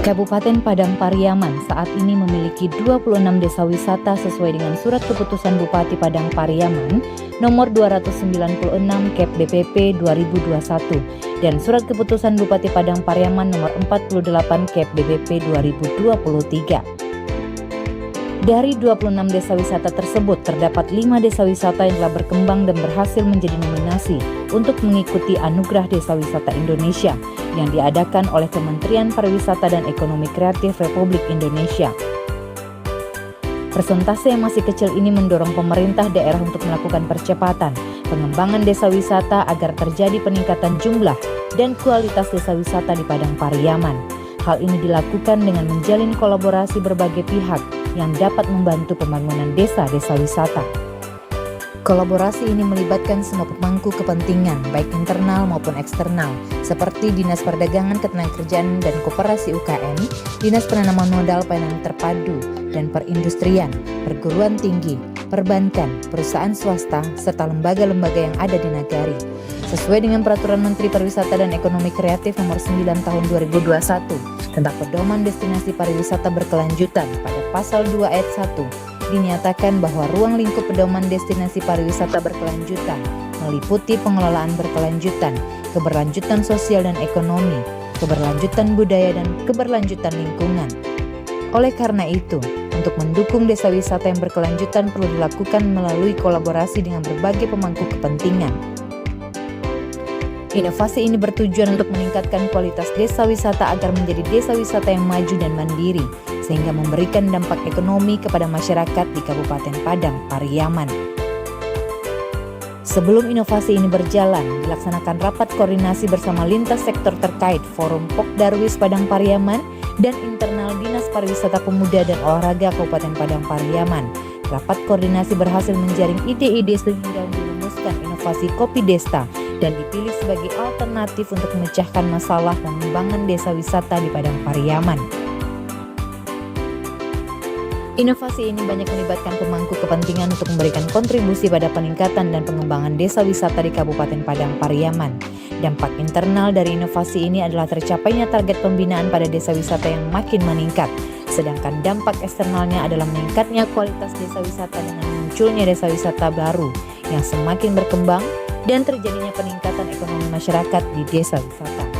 Kabupaten Padang Pariaman saat ini memiliki 26 desa wisata sesuai dengan Surat Keputusan Bupati Padang Pariaman nomor 296 Kep BPP 2021 dan Surat Keputusan Bupati Padang Pariaman nomor 48 Kep BPP 2023. Dari 26 desa wisata tersebut, terdapat 5 desa wisata yang telah berkembang dan berhasil menjadi nominasi untuk mengikuti Anugerah Desa Wisata Indonesia yang diadakan oleh Kementerian Pariwisata dan Ekonomi Kreatif Republik Indonesia. Persentase yang masih kecil ini mendorong pemerintah daerah untuk melakukan percepatan pengembangan desa wisata agar terjadi peningkatan jumlah dan kualitas desa wisata di Padang Pariaman. Hal ini dilakukan dengan menjalin kolaborasi berbagai pihak yang dapat membantu pembangunan desa-desa wisata. Kolaborasi ini melibatkan semua pemangku kepentingan, baik internal maupun eksternal, seperti Dinas Perdagangan Ketenagakerjaan dan Koperasi UKM, Dinas Penanaman Modal Pelayanan Terpadu dan Perindustrian, perguruan tinggi, perbankan, perusahaan swasta, serta lembaga-lembaga yang ada di Nagari. Sesuai dengan Peraturan Menteri Pariwisata dan Ekonomi Kreatif Nomor 9 Tahun 2021 tentang pedoman destinasi pariwisata berkelanjutan pada Pasal 2 Ayat 1, dinyatakan bahwa ruang lingkup pedoman destinasi pariwisata berkelanjutan meliputi pengelolaan berkelanjutan, keberlanjutan sosial dan ekonomi, keberlanjutan budaya dan keberlanjutan lingkungan. Oleh karena itu, untuk mendukung desa wisata yang berkelanjutan perlu dilakukan melalui kolaborasi dengan berbagai pemangku kepentingan. Inovasi ini bertujuan untuk meningkatkan kualitas desa wisata agar menjadi desa wisata yang maju dan mandiri, sehingga memberikan dampak ekonomi kepada masyarakat di Kabupaten Padang Pariaman. Sebelum inovasi ini berjalan, dilaksanakan rapat koordinasi bersama lintas sektor terkait Forum Pokdarwis Padang Pariaman dan internal Dinas Pariwisata Pemuda dan Olahraga Kabupaten Padang Pariaman. Rapat koordinasi berhasil menjaring ide-ide sehingga dirumuskan inovasi Kopi Desta dan dipilih sebagai alternatif untuk memecahkan masalah pengembangan desa wisata di Padang Pariaman. Inovasi ini banyak melibatkan pemangku kepentingan untuk memberikan kontribusi pada peningkatan dan pengembangan desa wisata di Kabupaten Padang Pariaman. Dampak internal dari inovasi ini adalah tercapainya target pembinaan pada desa wisata yang makin meningkat, sedangkan dampak eksternalnya adalah meningkatnya kualitas desa wisata dengan munculnya desa wisata baru yang semakin berkembang dan terjadinya peningkatan ekonomi masyarakat di desa wisata.